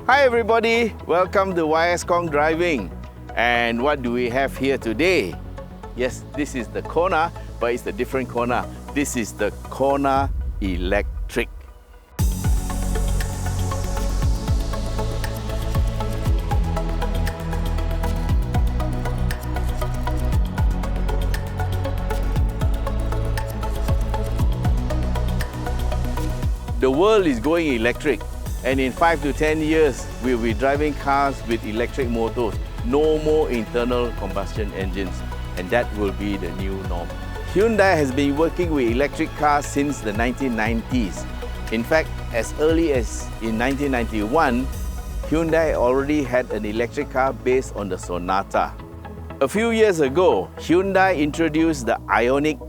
Hi everybody, welcome to YS Khong Driving. And what do we have here today? Yes, this is the Kona, but it's a different Kona. This is the Kona Electric. The world is going electric, and in 5 to 10 years, we'll be driving cars with electric motors. No more internal combustion engines, and that will be the new norm. Hyundai has been working with electric cars since the 1990s. In fact, as early as in 1991, Hyundai already had an electric car based on the Sonata. A few years ago, Hyundai introduced the Ioniq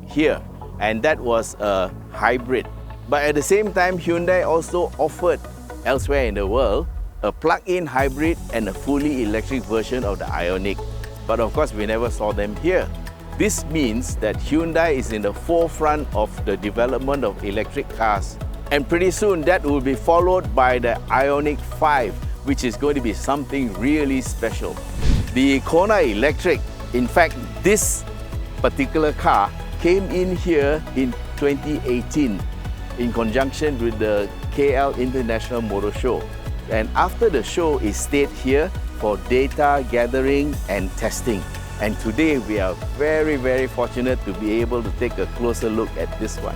here, and that was a hybrid. But at the same time, Hyundai also offered elsewhere in the world a plug-in hybrid and a fully electric version of the Ioniq. But of course, we never saw them here. This means that Hyundai is in the forefront of the development of electric cars. And pretty soon that will be followed by the Ioniq 5, which is going to be something really special. The Kona Electric, in fact, this particular car came in here in 2018 in conjunction with the KL International Motor Show. And after the show, it stayed here for data gathering and testing. And today we are very, very fortunate to be able to take a closer look at this one.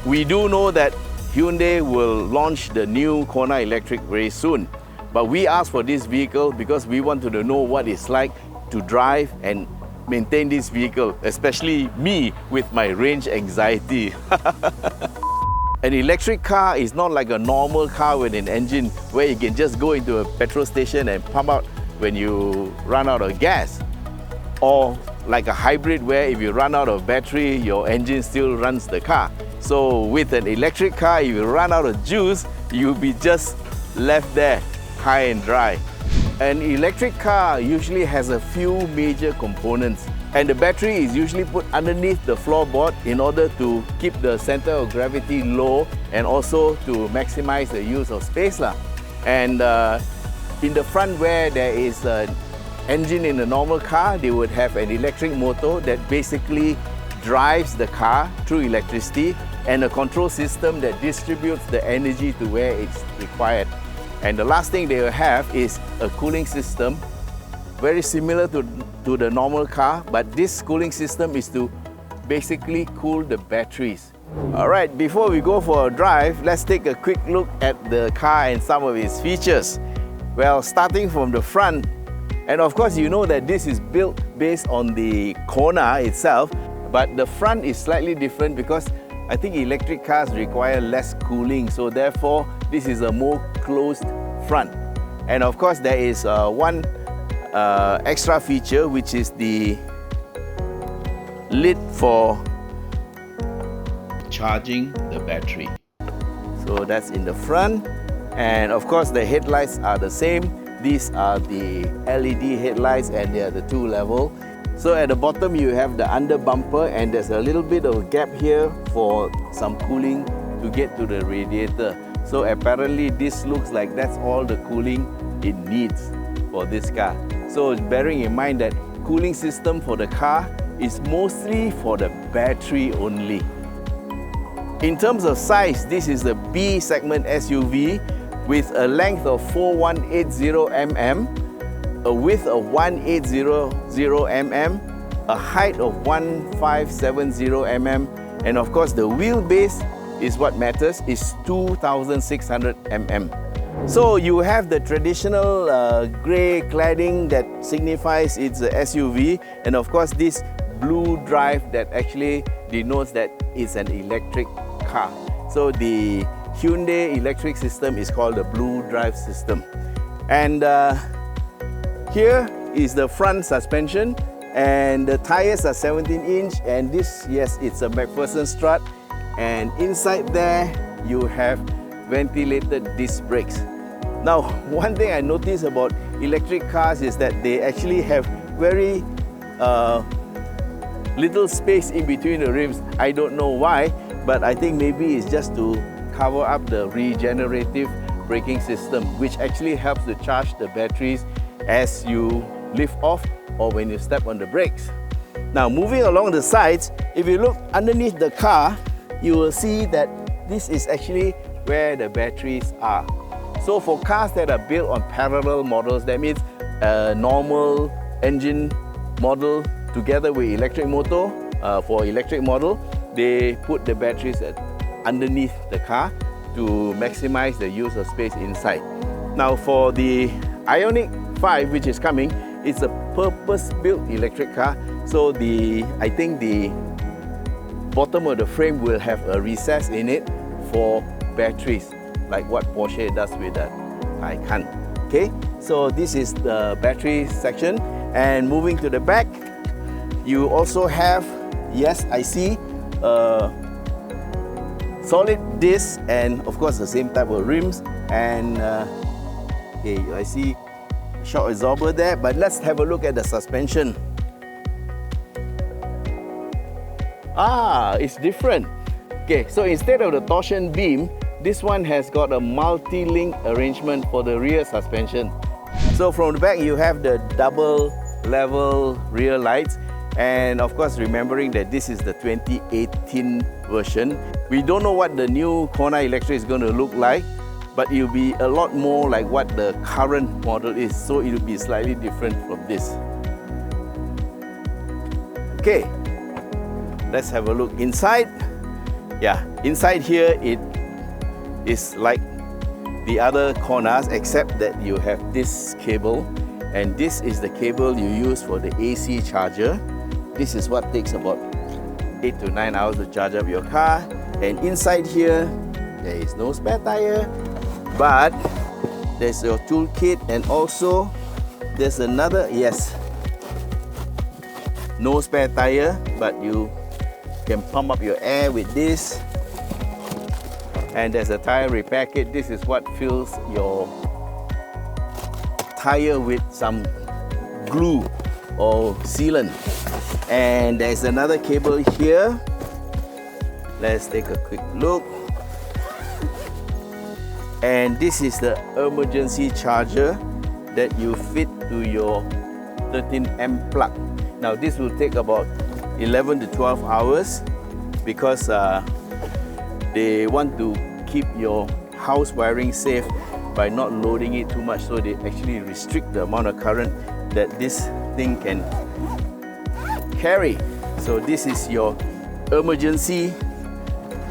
We do know that Hyundai will launch the new Kona Electric very soon. But we asked for this vehicle because we wanted to know what it's like to drive and maintain this vehicle, especially me with my range anxiety. An electric car is not like a normal car with an engine where you can just go into a petrol station and pump out when you run out of gas. Or like a hybrid where if you run out of battery, your engine still runs the car. So with an electric car, if you run out of juice, you'll be just left there high and dry. An electric car usually has a few major components, and the battery is usually put underneath the floorboard in order to keep the center of gravity low and also to maximize the use of space. And in the front where there is an engine in a normal car, they would have an electric motor that basically drives the car through electricity and a control system that distributes the energy to where it's required. And the last thing they will have is a cooling system, very similar to the normal car, but this cooling system is to basically cool the batteries. Alright, before we go for a drive, let's take a quick look at the car and some of its features. Well, starting from the front, and of course you know that this is built based on the Kona itself, but the front is slightly different because I think electric cars require less cooling, so therefore this is a more closed front. And of course there is one extra feature, which is the lid for charging the battery. So that's in the front, and of course the headlights are the same. These are the LED headlights and they are the 2-level. So at the bottom you have the under bumper, and there's a little bit of a gap here for some cooling to get to the radiator. So apparently this looks like that's all the cooling it needs for this car. So bearing in mind that cooling system for the car is mostly for the battery only. In terms of size, this is a B segment SUV with a length of 4180 mm, a width of 1800 mm, a height of 1570 mm, and of course the wheelbase is what matters, is 2600 mm. So you have the traditional grey cladding that signifies it's a SUV, and of course this blue drive that actually denotes that it's an electric car. So the Hyundai electric system is called the blue drive system. And here is the front suspension, and the tires are 17-inch, and this, yes, it's a McPherson strut, and inside there you have ventilated disc brakes. Now, one thing I noticed about electric cars is that they actually have very little space in between the rims. I don't know why, but I think maybe it's just to cover up the regenerative braking system, which actually helps to charge the batteries as you lift off or when you step on the brakes. Now, moving along the sides, if you look underneath the car, you will see that this is actually where the batteries are. So for cars that are built on parallel models, that means a normal engine model together with electric motor, for electric model, they put the batteries underneath the car to maximize the use of space inside. Now for the Ioniq 5, which is coming, it's a purpose-built electric car. So I think the bottom of the frame will have a recess in it for batteries, like what Porsche does with the Taycan. Okay, so this is the battery section. And moving to the back, you also have, yes, I see solid disc and of course the same type of rims. And okay, I see shock absorber there, but let's have a look at the suspension. It's different. Okay, so instead of the torsion beam, this one has got a multi-link arrangement for the rear suspension. So from the back, you have the double level rear lights. And of course, remembering that this is the 2018 version. We don't know what the new Kona Electric is going to look like, but it will be a lot more like what the current model is. So it will be slightly different from this. Okay, let's have a look inside. Yeah, inside here it is like the other Konas, except that you have this cable, and this is the cable you use for the AC charger. This is what takes about 8 to 9 hours to charge up your car. And inside here, there is no spare tire, but there's your toolkit, and also there's another, yes, no spare tire, but you can pump up your air with this. And there's a tire repair kit. This is what fills your tire with some glue or sealant. And there's another cable here. Let's take a quick look. And this is the emergency charger that you fit to your 13 amp plug. Now this will take about 11 to 12 hours because they want to keep your house wiring safe by not loading it too much, so they actually restrict the amount of current that this thing can carry. So this is your emergency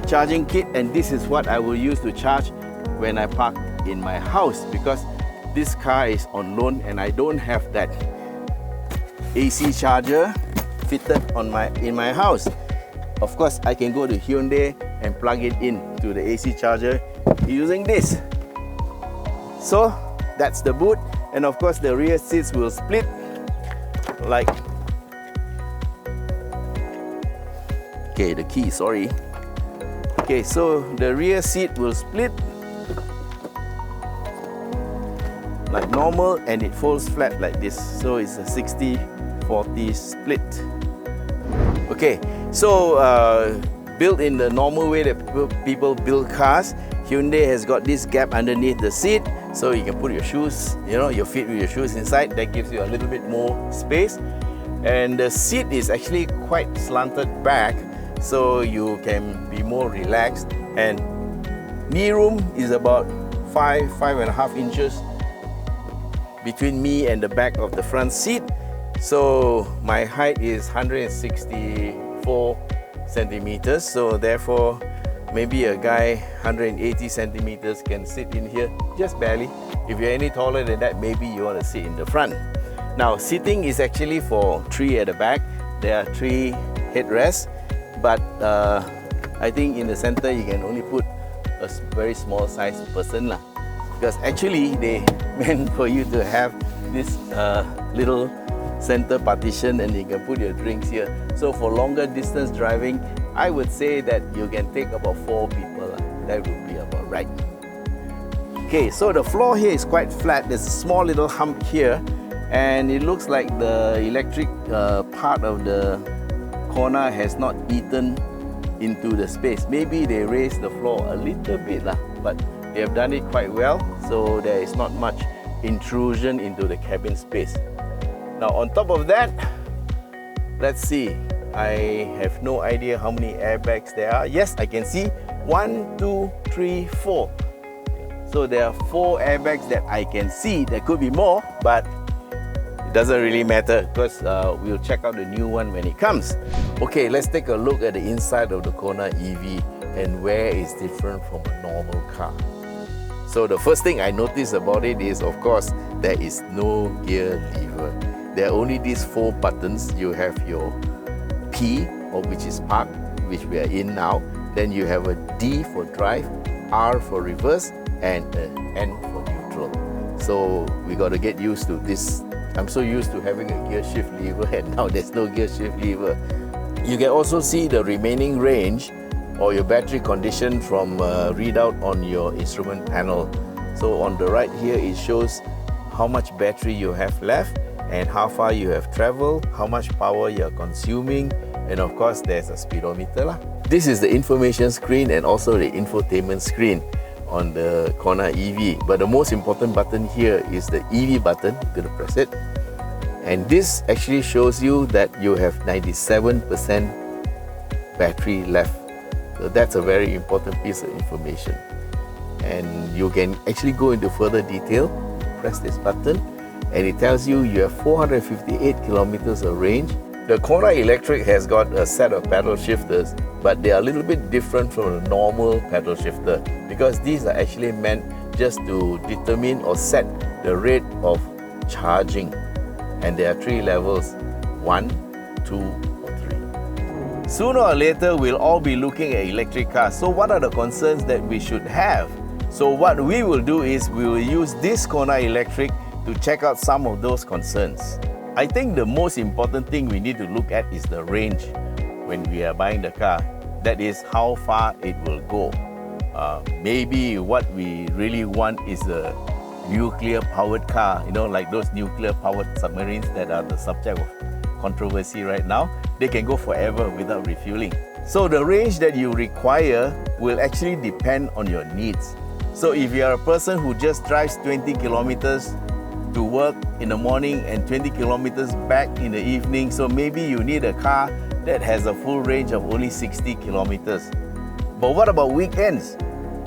charging kit, and this is what I will use to charge when I park in my house, because this car is on loan and I don't have that AC charger fitted in my house. Of course, I can go to Hyundai and plug it in to the AC charger using this. So that's the boot, and of course the rear seats will split like, okay, the key, sorry. Okay, so the rear seat will split like normal, and it folds flat like this. So it's a 60-40 split. Okay, so built in the normal way that people build cars, Hyundai has got this gap underneath the seat, so you can put your shoes, your feet with your shoes inside. That gives you a little bit more space. And the seat is actually quite slanted back, so you can be more relaxed. And knee room is about 5.5 inches between me and the back of the front seat. So my height is 164 centimeters, so therefore maybe a guy 180 centimeters can sit in here just barely. If you're any taller than that, maybe you want to sit in the front. Now seating is actually for 3 at the back. There are 3 headrests, but I think in the center you can only put a very small size person, because actually they meant for you to have this little center partition, and you can put your drinks here. So for longer distance driving, I would say that you can take about 4 people. That would be about right. Okay, so the floor here is quite flat. There's a small little hump here, and it looks like the electric part of the Kona has not eaten into the space. Maybe they raise the floor a little bit lah, but they have done it quite well, so there is not much intrusion into the cabin space. Now on top of that, let's see. I have no idea how many airbags there are. Yes, I can see 1, 2, 3, 4. So there are 4 airbags that I can see. There could be more, but it doesn't really matter because we'll check out the new one when it comes. Okay, let's take a look at the inside of the Kona EV and where it's different from a normal car. So the first thing I noticed about it is, of course, there is no gear lever. There are only these 4 buttons. You have your P, or which is park, which we are in now. Then you have a D for drive, R for reverse, and an N for neutral. So we got to get used to this. I'm so used to having a gear shift lever, and now there's no gear shift lever. You can also see the remaining range or your battery condition from readout on your instrument panel. So on the right here, it shows how much battery you have left and how far you have traveled, how much power you are consuming, and of course there's a speedometer lah. This is the information screen and also the infotainment screen on the Kona EV. But the most important button here is the EV button. You're gonna press it, and this actually shows you that you have 97% battery left. So that's a very important piece of information, and you can actually go into further detail. Press this button and it tells you you have 458 kilometers of range. The Kona Electric has got a set of paddle shifters, but they are a little bit different from a normal paddle shifter because these are actually meant just to determine or set the rate of charging. And there are 3 levels, 1, 2, or 3. Sooner or later, we'll all be looking at electric cars. So what are the concerns that we should have? So what we will do is we will use this Kona Electric to check out some of those concerns. I think the most important thing we need to look at is the range when we are buying the car. That is how far it will go. Maybe what we really want is a nuclear-powered car, you know, like those nuclear-powered submarines that are the subject of controversy right now. They can go forever without refueling. So the range that you require will actually depend on your needs. So if you are a person who just drives 20 kilometers to work in the morning and 20 kilometers back in the evening, so maybe you need a car that has a full range of only 60 kilometers. But what about weekends?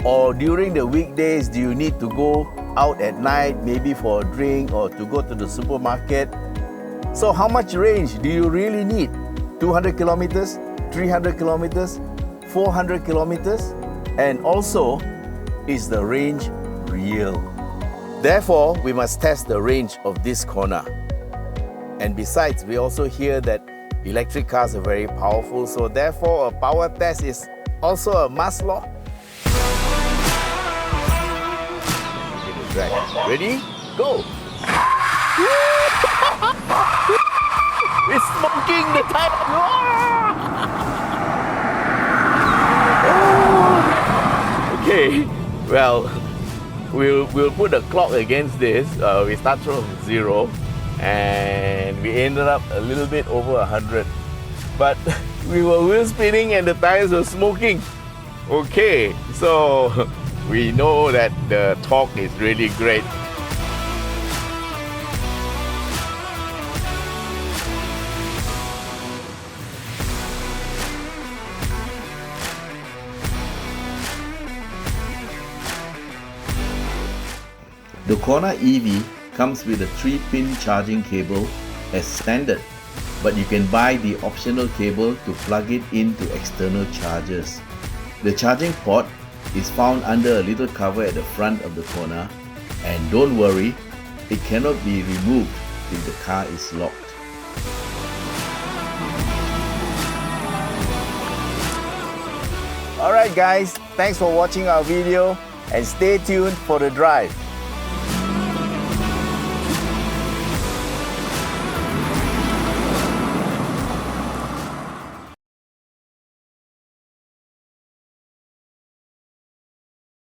Or during the weekdays, do you need to go out at night, maybe for a drink or to go to the supermarket? So how much range do you really need? 200 kilometers, 300 kilometers, 400 kilometers? And also, is the range real? Therefore, we must test the range of this Kona. And besides, we also hear that electric cars are very powerful, so therefore a power test is also a must law. Ready? Go! It's smoking the tire! Okay, well, we'll put the clock against this. We start from 0 and we ended up a little bit over 100. But we were wheel spinning and the tires were smoking. Okay, so we know that the torque is really great. The Kona EV comes with a 3-pin charging cable as standard, but you can buy the optional cable to plug it into external chargers. The charging port is found under a little cover at the front of the Kona, and don't worry, it cannot be removed if the car is locked. Alright guys, thanks for watching our video and stay tuned for the drive.